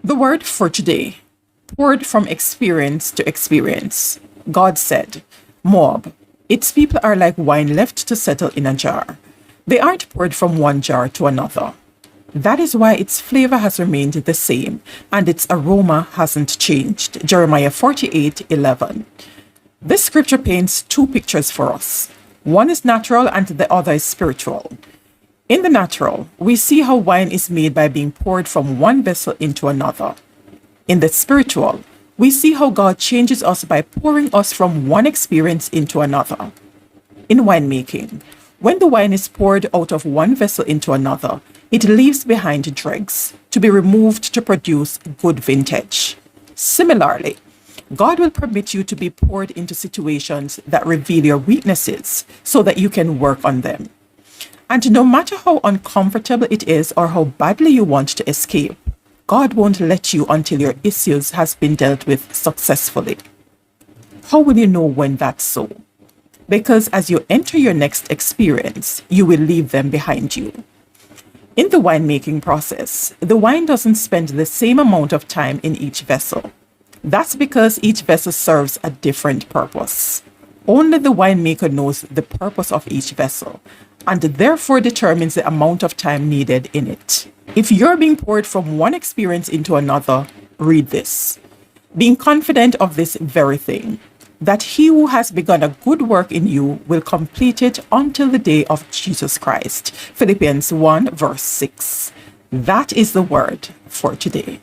The word for today, poured from experience to experience. God said, Moab, its people are like wine left to settle in a jar. They aren't poured from one jar to another. That is why its flavor has remained the same and its aroma hasn't changed. Jeremiah 48:11. This scripture paints two pictures for us. One is natural and the other is spiritual. In the natural, we see how wine is made by being poured from one vessel into another. In the spiritual, we see how God changes us by pouring us from one experience into another. In winemaking, when the wine is poured out of one vessel into another, it leaves behind dregs to be removed to produce good vintage. Similarly, God will permit you to be poured into situations that reveal your weaknesses so that you can work on them. And no matter how uncomfortable it is or how badly you want to escape, God won't let you until your issues has been dealt with successfully. How will you know when that's so? Because as you enter your next experience, you will leave them behind you. In the winemaking process, the wine doesn't spend the same amount of time in each vessel. That's because each vessel serves a different purpose. Only the winemaker knows the purpose of each vessel, and therefore determines the amount of time needed in it. If you're being poured from one experience into another, read this. Being confident of this very thing, that he who has begun a good work in you will complete it until the day of Jesus Christ. Philippians 1 verse 6. That is the word for today.